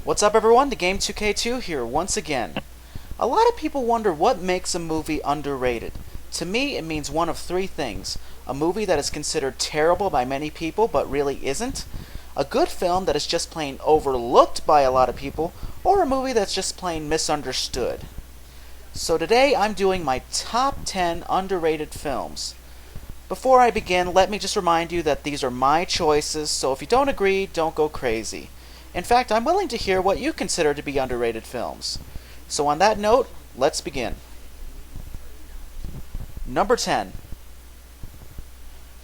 What's up everyone, the Game 2K2 here once again. A lot of people wonder what makes a movie underrated. To me, it means one of three things. A movie that is considered terrible by many people but really isn't. A good film that is just plain overlooked by a lot of people. Or a movie that's just plain misunderstood. So today I'm doing my top 10 underrated films. Before I begin, let me just remind you that these are my choices, so if you don't agree, don't go crazy. In fact, I'm willing to hear what you consider to be underrated films. So on that note, let's begin. Number 10.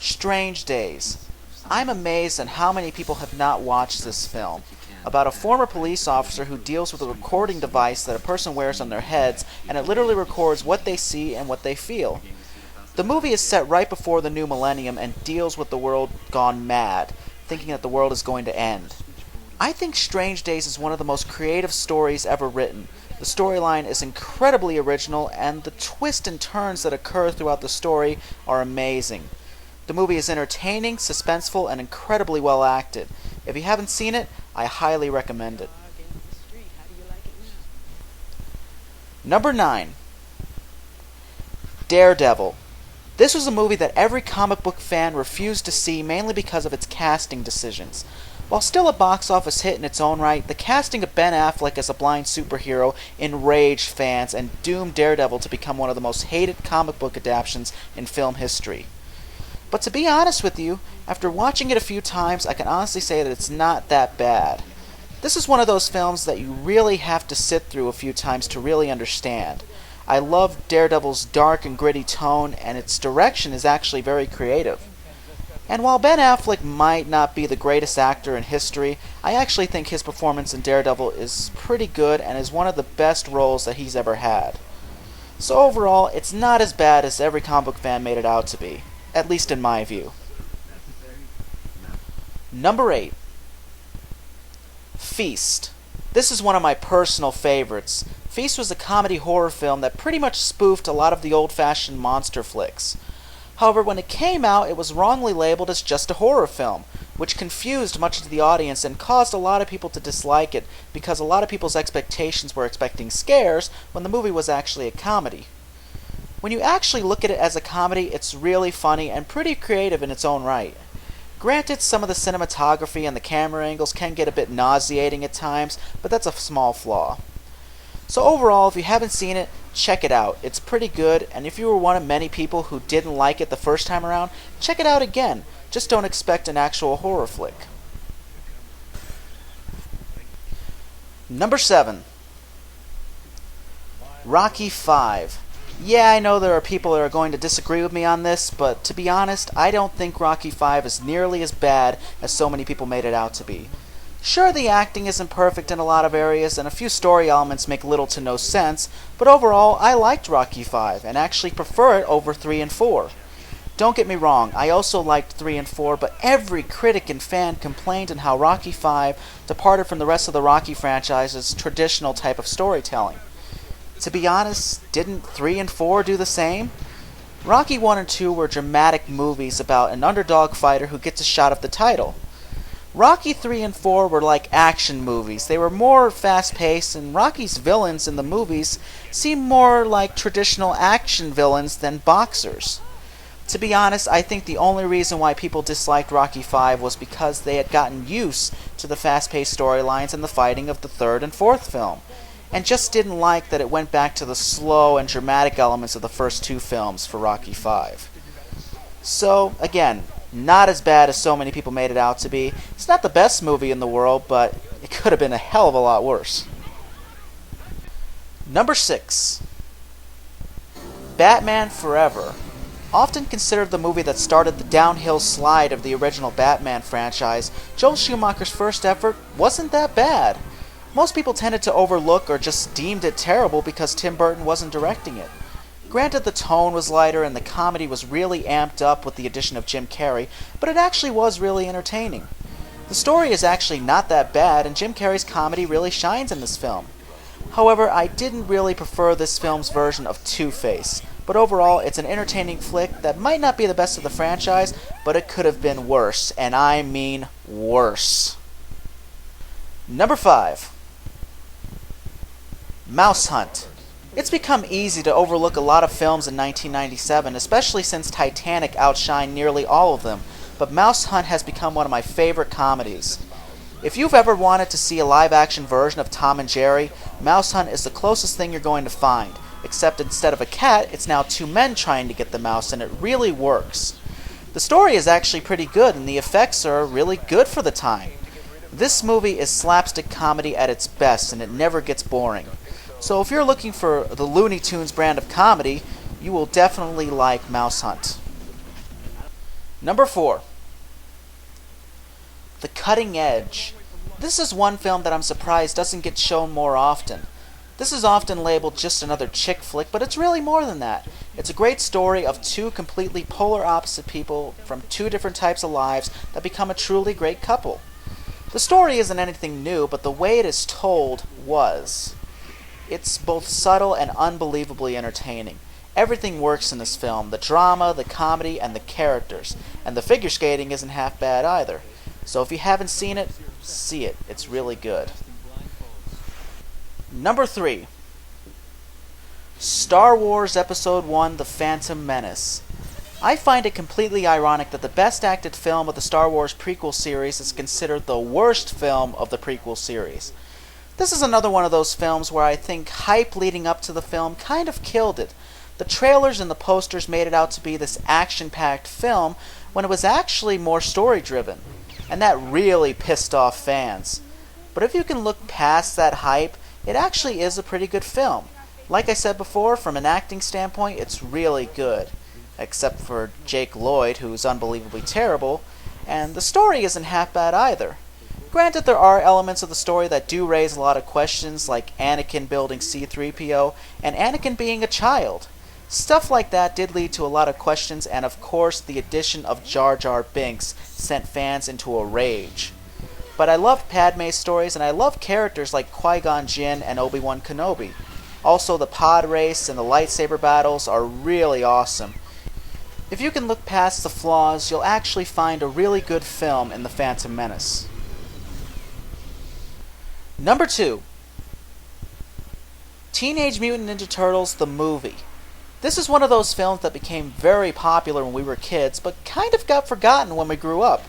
Strange Days. I'm amazed at how many people have not watched this film. About a former police officer who deals with a recording device that a person wears on their heads, and it literally records what they see and what they feel. The movie is set right before the new millennium and deals with the world gone mad, thinking that the world is going to end. I think Strange Days is one of the most creative stories ever written. The storyline is incredibly original, and the twists and turns that occur throughout the story are amazing. The movie is entertaining, suspenseful, and incredibly well acted. If you haven't seen it, I highly recommend it. Number 9. Daredevil. This was a movie that every comic book fan refused to see, mainly because of its casting decisions. While still a box office hit in its own right, the casting of Ben Affleck as a blind superhero enraged fans and doomed Daredevil to become one of the most hated comic book adaptations in film history. But to be honest with you, after watching it a few times, I can honestly say that it's not that bad. This is one of those films that you really have to sit through a few times to really understand. I love Daredevil's dark and gritty tone, and its direction is actually very creative. And while Ben Affleck might not be the greatest actor in history, I actually think his performance in Daredevil is pretty good and is one of the best roles that he's ever had. So overall, it's not as bad as every comic book fan made it out to be, at least in my view. Number 8. Feast. This is one of my personal favorites. Feast was a comedy horror film that pretty much spoofed a lot of the old-fashioned monster flicks. However, when it came out, it was wrongly labeled as just a horror film, which confused much of the audience and caused a lot of people to dislike it because a lot of people's expectations were expecting scares when the movie was actually a comedy. When you actually look at it as a comedy, it's really funny and pretty creative in its own right. Granted, some of the cinematography and the camera angles can get a bit nauseating at times, but that's a small flaw. So overall, if you haven't seen it, check it out. It's pretty good, and if you were one of many people who didn't like it the first time around, check it out again. Just don't expect an actual horror flick. Number 7. Rocky V. Yeah, I know there are people that are going to disagree with me on this, but to be honest, I don't think Rocky V is nearly as bad as so many people made it out to be. Sure, the acting isn't perfect in a lot of areas, and a few story elements make little to no sense, but overall, I liked Rocky V, and actually prefer it over 3 and 4. Don't get me wrong, I also liked 3 and 4, but every critic and fan complained on how Rocky V departed from the rest of the Rocky franchise's traditional type of storytelling. To be honest, didn't 3 and 4 do the same? Rocky 1 and 2 were dramatic movies about an underdog fighter who gets a shot at the title. Rocky 3 and 4 were like action movies. They were more fast-paced, and Rocky's villains in the movies seemed more like traditional action villains than boxers. To be honest, I think the only reason why people disliked Rocky V was because they had gotten used to the fast-paced storylines and the fighting of the third and fourth film, and just didn't like that it went back to the slow and dramatic elements of the first two films for Rocky V. So, again, not as bad as so many people made it out to be. It's not the best movie in the world, but it could have been a hell of a lot worse. Number 6. Batman Forever. Often considered the movie that started the downhill slide of the original Batman franchise, Joel Schumacher's first effort wasn't that bad. Most people tended to overlook or just deemed it terrible because Tim Burton wasn't directing it. Granted, the tone was lighter and the comedy was really amped up with the addition of Jim Carrey, but it actually was really entertaining. The story is actually not that bad, and Jim Carrey's comedy really shines in this film. However, I didn't really prefer this film's version of Two-Face, but overall, it's an entertaining flick that might not be the best of the franchise, but it could have been worse, and I mean worse. Number 5. Mouse Hunt. It's become easy to overlook a lot of films in 1997, especially since Titanic outshined nearly all of them, but Mouse Hunt has become one of my favorite comedies. If you've ever wanted to see a live-action version of Tom and Jerry, Mouse Hunt is the closest thing you're going to find, except instead of a cat, it's now two men trying to get the mouse, and it really works. The story is actually pretty good, and the effects are really good for the time. This movie is slapstick comedy at its best, and it never gets boring. So if you're looking for the Looney Tunes brand of comedy, you will definitely like Mouse Hunt. Number 4. The Cutting Edge. This is one film that I'm surprised doesn't get shown more often. This is often labeled just another chick flick, but it's really more than that. It's a great story of two completely polar opposite people from two different types of lives that become a truly great couple. The story isn't anything new, but the way it is told was. It's both subtle and unbelievably entertaining. Everything works in this film, the drama, the comedy, and the characters. And the figure skating isn't half bad either. So if you haven't seen it, see it. It's really good. Number 3. Star Wars Episode 1: The Phantom Menace. I find it completely ironic that the best acted film of the Star Wars prequel series is considered the worst film of the prequel series. This is another one of those films where I think hype leading up to the film kind of killed it. The trailers and the posters made it out to be this action-packed film when it was actually more story-driven. And that really pissed off fans. But if you can look past that hype, it actually is a pretty good film. Like I said before, from an acting standpoint, it's really good. Except for Jake Lloyd, who's unbelievably terrible, and the story isn't half bad either. Granted, there are elements of the story that do raise a lot of questions, like Anakin building C-3PO, and Anakin being a child. Stuff like that did lead to a lot of questions, and of course, the addition of Jar Jar Binks sent fans into a rage. But I love Padme's stories, and I love characters like Qui-Gon Jinn and Obi-Wan Kenobi. Also, the pod race and the lightsaber battles are really awesome. If you can look past the flaws, you'll actually find a really good film in The Phantom Menace. Number 2. Teenage Mutant Ninja Turtles: The Movie. This is one of those films that became very popular when we were kids, but kind of got forgotten when we grew up.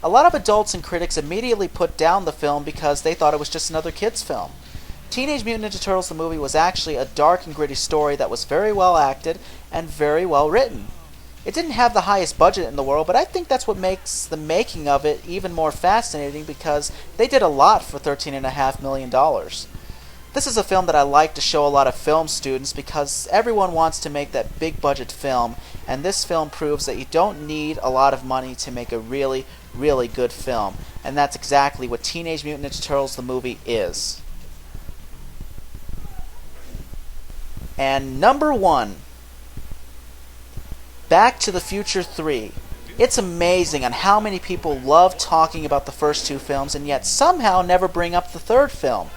A lot of adults and critics immediately put down the film because they thought it was just another kids' film. Teenage Mutant Ninja Turtles: The Movie was actually a dark and gritty story that was very well acted and very well written. It didn't have the highest budget in the world, but I think that's what makes the making of it even more fascinating because they did a lot for $13.5 million. This is a film that I like to show a lot of film students because everyone wants to make that big budget film, and this film proves that you don't need a lot of money to make a really, really good film. And that's exactly what Teenage Mutant Ninja Turtles: The Movie is. And number 1. Back to the Future 3. It's amazing on how many people love talking about the first two films and yet somehow never bring up the third film.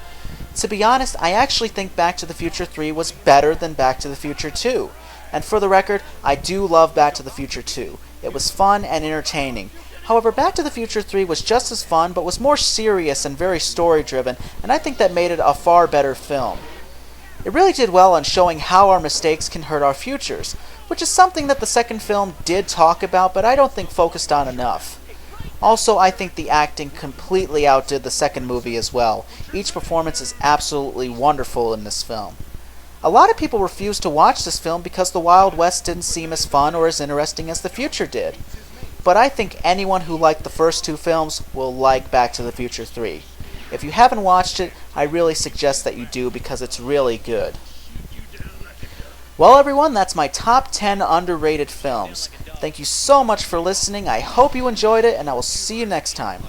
To be honest, I actually think Back to the Future 3 was better than Back to the Future 2. And for the record, I do love Back to the Future 2. It was fun and entertaining. However, Back to the Future 3 was just as fun, but was more serious and very story-driven, and I think that made it a far better film. It really did well on showing how our mistakes can hurt our futures, which is something that the second film did talk about, but I don't think focused on enough. Also, I think the acting completely outdid the second movie as well. Each performance is absolutely wonderful in this film. A lot of people refused to watch this film because the Wild West didn't seem as fun or as interesting as the future did. But I think anyone who liked the first two films will like Back to the Future 3. If you haven't watched it, I really suggest that you do because it's really good. Well, everyone, that's my top 10 underrated films. Thank you so much for listening. I hope you enjoyed it, and I will see you next time.